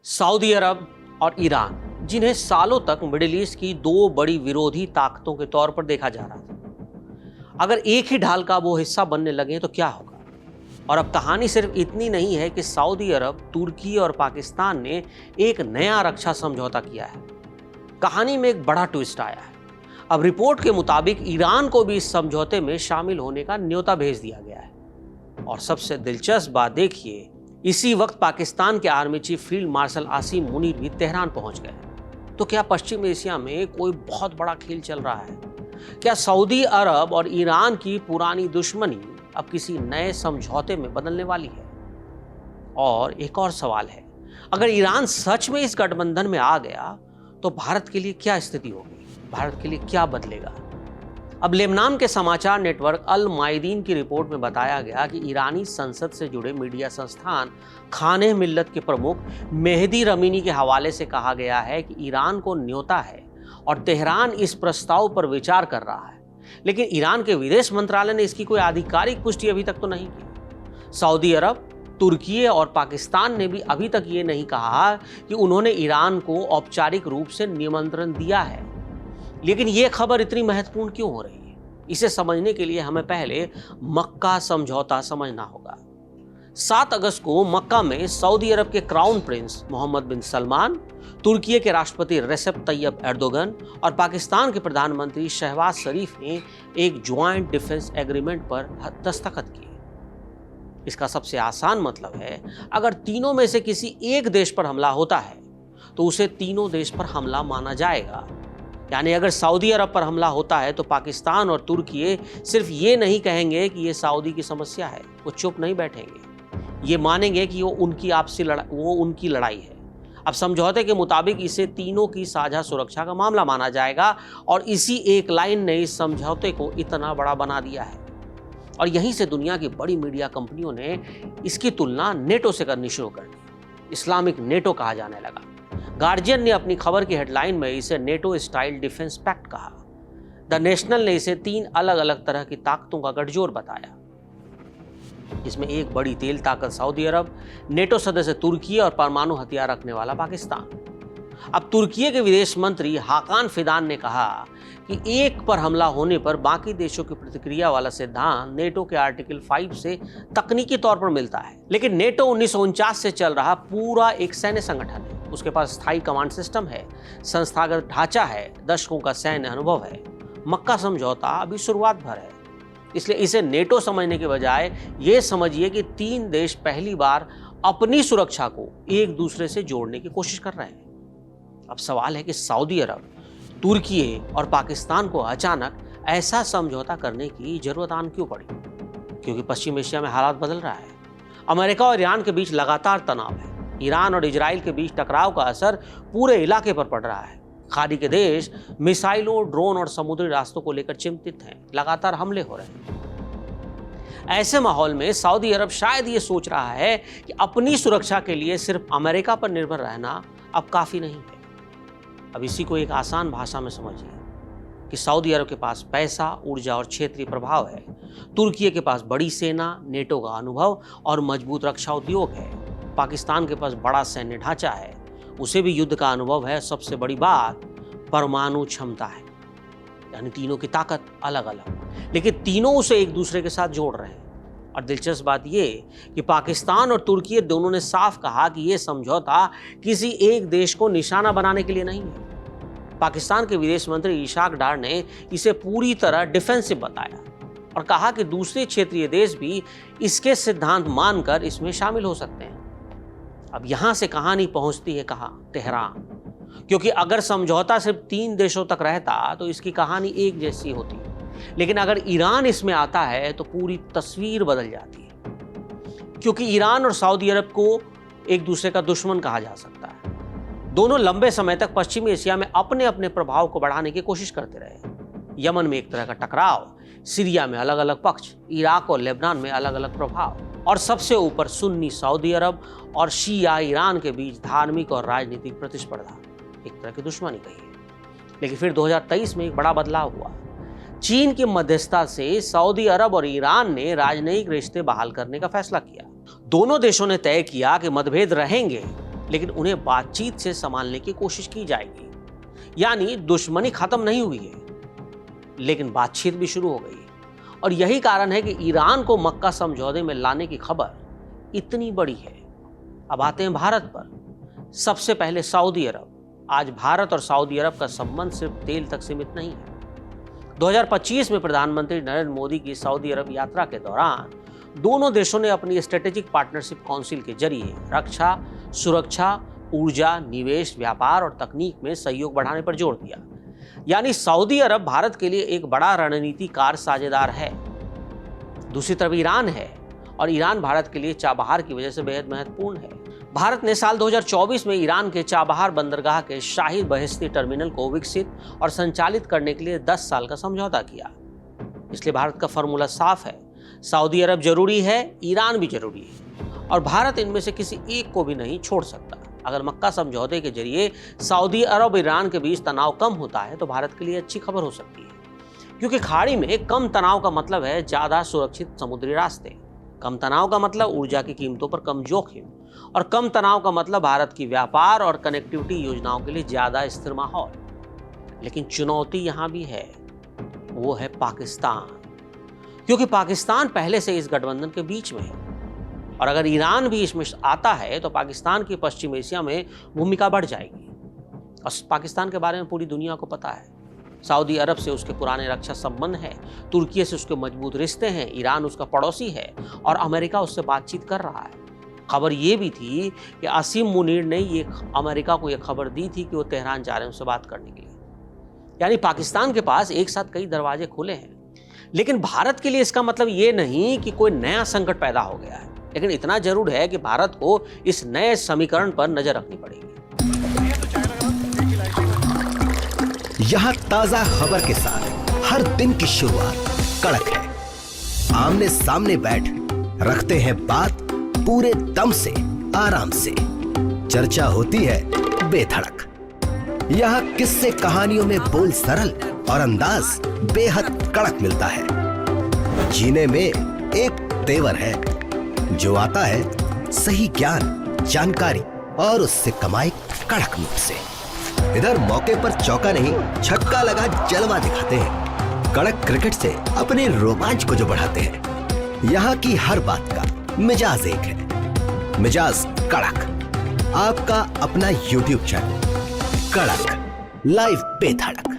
Saudi अरब और Iran, जिन्हें सालों तक मिडिल ईस्ट की दो बड़ी विरोधी ताकतों के तौर पर देखा जा रहा था, अगर एक ही ढाल का वो हिस्सा बनने लगे तो क्या होगा। और अब कहानी सिर्फ इतनी नहीं है कि सऊदी अरब, तुर्की और पाकिस्तान ने एक नया रक्षा समझौता किया है। कहानी में एक बड़ा ट्विस्ट आया है। अब रिपोर्ट के मुताबिक ईरान को भी इस समझौते में शामिल होने का न्योता भेज दिया गया है। और सबसे दिलचस्प बात देखिए, इसी वक्त पाकिस्तान के army chief field marshal Asim Munir भी तेहरान पहुंच गए। तो क्या पश्चिम एशिया में कोई बहुत बड़ा खेल चल रहा है? क्या सऊदी अरब और ईरान की पुरानी दुश्मनी अब किसी नए समझौते में बदलने वाली है? और एक और सवाल है, अगर ईरान सच में इस गठबंधन में आ गया तो भारत के लिए क्या स्थिति होगी? भारत के लिए क्या बदलेगा? अब लेबनान के समाचार नेटवर्क अल मायदीन की रिपोर्ट में बताया गया कि ईरानी संसद से जुड़े मीडिया संस्थान खाने मिल्लत के प्रमुख मेहदी रमीनी के हवाले से कहा गया है कि ईरान को न्योता है और तेहरान इस प्रस्ताव पर विचार कर रहा है। लेकिन ईरान के विदेश मंत्रालय ने इसकी कोई आधिकारिक पुष्टि अभी तक तो नहीं की। सऊदी अरब, तुर्की और पाकिस्तान ने भी अभी तक ये नहीं कहा कि उन्होंने ईरान को औपचारिक रूप से निमंत्रण दिया है। लेकिन ये खबर इतनी महत्वपूर्ण क्यों हो रही है? इसे समझने के लिए हमें पहले मक्का समझौता समझना होगा। 7 अगस्त को मक्का में सऊदी अरब के क्राउन प्रिंस मोहम्मद बिन सलमान, तुर्की के राष्ट्रपति रेसेप तैयब एर्दोगन और पाकिस्तान के प्रधानमंत्री शहबाज शरीफ ने एक ज्वाइंट डिफेंस एग्रीमेंट पर दस्तखत किए। इसका सबसे आसान मतलब है, अगर तीनों में से किसी एक देश पर हमला होता है तो उसे तीनों देश पर हमला माना जाएगा। यानी अगर सऊदी अरब पर हमला होता है तो पाकिस्तान और तुर्की सिर्फ ये नहीं कहेंगे कि ये सऊदी की समस्या है, वो चुप नहीं बैठेंगे। ये मानेंगे कि वो उनकी लड़ाई है। अब समझौते के मुताबिक इसे तीनों की साझा सुरक्षा का मामला माना जाएगा और इसी एक लाइन ने इस समझौते को इतना बड़ा बना दिया है। और यहीं से दुनिया की बड़ी मीडिया कंपनियों ने इसकी तुलना नेटो से करनी शुरू कर दी। इस्लामिक नेटो कहा जाने लगा। गार्जियन ने अपनी खबर की हेडलाइन में इसे नेटो स्टाइल डिफेंस पैक्ट कहा। द नेशनल ने इसे 3 अलग अलग तरह की ताकतों का गठजोड़ बताया, जिसमें एक बड़ी तेल ताकत सऊदी अरब, नेटो सदस्य तुर्की और परमाणु हथियार रखने वाला पाकिस्तान। अब तुर्की के विदेश मंत्री हाकान फिदान ने कहा कि एक पर हमला होने पर बाकी देशों की प्रतिक्रिया वाला सिद्धांत नेटो के आर्टिकल 5 से तकनीकी तौर पर मिलता है। लेकिन नेटो 1949 से चल रहा पूरा एक सैन्य संगठन है। उसके पास स्थायी कमांड सिस्टम है, संस्थागत ढांचा है, दशकों का सैन्य अनुभव है। मक्का समझौता अभी शुरुआत भर है, इसलिए इसे नेटो समझने के बजाय ये समझिए कि 3 देश पहली बार अपनी सुरक्षा को एक दूसरे से जोड़ने की कोशिश कर रहे हैं। अब सवाल है कि सऊदी अरब, तुर्की और पाकिस्तान को अचानक ऐसा समझौता करने की जरूरत आन क्यों पड़ी? क्योंकि पश्चिम एशिया में हालात बदल रहा है। अमेरिका और ईरान के बीच लगातार तनाव है। ईरान और इजराइल के बीच टकराव का असर पूरे इलाके पर पड़ रहा है। खाड़ी के देश मिसाइलों, ड्रोन और समुद्री रास्तों को लेकर चिंतित हैं। लगातार हमले हो रहे हैं। ऐसे माहौल में सऊदी अरब शायद ये सोच रहा है कि अपनी सुरक्षा के लिए सिर्फ अमेरिका पर निर्भर रहना अब काफी नहीं है। अब इसी को एक आसान भाषा में समझिए कि सऊदी अरब के पास पैसा, ऊर्जा और क्षेत्रीय प्रभाव है। तुर्की के पास बड़ी सेना, नेटो का अनुभव और मजबूत रक्षा उद्योग है। पाकिस्तान के पास बड़ा सैन्य ढांचा है, उसे भी युद्ध का अनुभव है। सबसे बड़ी बात, परमाणु क्षमता है। यानी तीनों की ताकत अलग अलग, लेकिन तीनों उसे एक दूसरे के साथ जोड़ रहे हैं। और दिलचस्प बात यह कि पाकिस्तान और तुर्की दोनों ने साफ कहा कि यह समझौता किसी एक देश को निशाना बनाने के लिए नहीं है। पाकिस्तान के विदेश मंत्री इशाक डार ने इसे पूरी तरह डिफेंसिव बताया और कहा कि दूसरे क्षेत्रीय देश भी इसके सिद्धांत मानकर इसमें शामिल हो सकते हैं। अब यहां से कहानी पहुंचती है कहां? तेहरान। क्योंकि अगर समझौता सिर्फ 3 देशों तक रहता तो इसकी कहानी एक जैसी होती, लेकिन अगर ईरान इसमें आता है तो पूरी तस्वीर बदल जाती है। क्योंकि ईरान और सऊदी अरब को एक दूसरे का दुश्मन कहा जा सकता है। दोनों लंबे समय तक पश्चिमी एशिया में अपने अपने प्रभाव को बढ़ाने की कोशिश करते रहे। यमन में एक तरह का टकराव, सीरिया में अलग अलग पक्ष, इराक और लेबनान में अलग अलग प्रभाव, और सबसे ऊपर सुन्नी सऊदी अरब और शिया ईरान के बीच धार्मिक और राजनीतिक प्रतिस्पर्धा, एक तरह की दुश्मनी कही है। लेकिन फिर 2023 में एक बड़ा बदलाव हुआ। चीन की मध्यस्थता से सऊदी अरब और ईरान ने राजनयिक रिश्ते बहाल करने का फैसला किया। दोनों देशों ने तय किया कि मतभेद रहेंगे, लेकिन उन्हें बातचीत से संभालने की कोशिश की जाएगी। यानी दुश्मनी खत्म नहीं हुई है, लेकिन बातचीत भी शुरू हो गई है। और यही कारण है कि ईरान को मक्का समझौते में लाने की खबर इतनी बड़ी है। अब आते हैं भारत पर। सबसे पहले सऊदी अरब। आज भारत और सऊदी अरब का संबंध सिर्फ तेल तक सीमित नहीं है। 2025 में प्रधानमंत्री नरेंद्र मोदी की सऊदी अरब यात्रा के दौरान दोनों देशों ने अपनी स्ट्रेटेजिक पार्टनरशिप काउंसिल के जरिए रक्षा, सुरक्षा, ऊर्जा, निवेश, व्यापार और तकनीक में सहयोग बढ़ाने पर जोर दिया। यानी सऊदी अरब भारत के लिए एक बड़ा रणनीतिकार साझेदार है। दूसरी तरफ ईरान है, और ईरान भारत के लिए चाबहार की वजह से बेहद महत्वपूर्ण है। भारत ने साल 2024 में ईरान के चाबहार बंदरगाह के शाही बहिश्ती टर्मिनल को विकसित और संचालित करने के लिए 10 साल का समझौता किया। इसलिए भारत का फॉर्मूला साफ है, सऊदी अरब जरूरी है, ईरान भी जरूरी है, और भारत इनमें से किसी एक को भी नहीं छोड़ सकता। अगर मक्का समझौते के जरिए सऊदी अरब और ईरान के बीच तनाव कम होता है तो भारत के लिए अच्छी खबर हो सकती है, क्योंकि खाड़ी में कम तनाव का मतलब है ज्यादा सुरक्षित समुद्री रास्ते। कम तनाव का मतलब ऊर्जा की कीमतों पर कम जोखिम, और कम तनाव का मतलब भारत की व्यापार और कनेक्टिविटी योजनाओं के लिए ज्यादा स्थिर माहौल। लेकिन चुनौती यहां भी है, वो है पाकिस्तान, क्योंकि पाकिस्तान पहले से इस गठबंधन के बीच में है, और अगर ईरान भी इसमें आता है तो पाकिस्तान की पश्चिम एशिया में भूमिका बढ़ जाएगी। और पाकिस्तान के बारे में पूरी दुनिया को पता है। सऊदी अरब से उसके पुराने रक्षा संबंध हैं, तुर्की से उसके मजबूत रिश्ते हैं, ईरान उसका पड़ोसी है, और अमेरिका उससे बातचीत कर रहा है। खबर ये भी थी कि आसिम मुनीर ने ये अमेरिका को यह खबर दी थी कि वो तेहरान जा रहे हैं उससे बात करने के लिए। यानी पाकिस्तान के पास एक साथ कई दरवाजे खुले हैं। लेकिन भारत के लिए इसका मतलब ये नहीं कि कोई नया संकट पैदा हो गया है, लेकिन इतना जरूर है कि भारत को इस नए समीकरण पर नजर रखनी पड़ेगी। यहाँ ताजा खबर के साथ हर दिन की शुरुआत कड़क है। आमने सामने बैठ रखते हैं बात पूरे दम से, आराम से। चर्चा होती है बेधड़क। यहाँ किस्से कहानियों में बोल सरल और अंदाज बेहद कड़क मिलता है। जीने में एक तेवर है, जो आता है सही ज्ञान, जानकारी और उससे कमाई कड़क नोट से। इधर मौके पर चौका नहीं, छक्का लगा जलवा दिखाते हैं। कड़क क्रिकेट से अपने रोमांच को जो बढ़ाते हैं। यहाँ की हर बात का मिजाज एक है, मिजाज कड़क। आपका अपना YouTube चैनल कड़क, लाइव बेधड़क।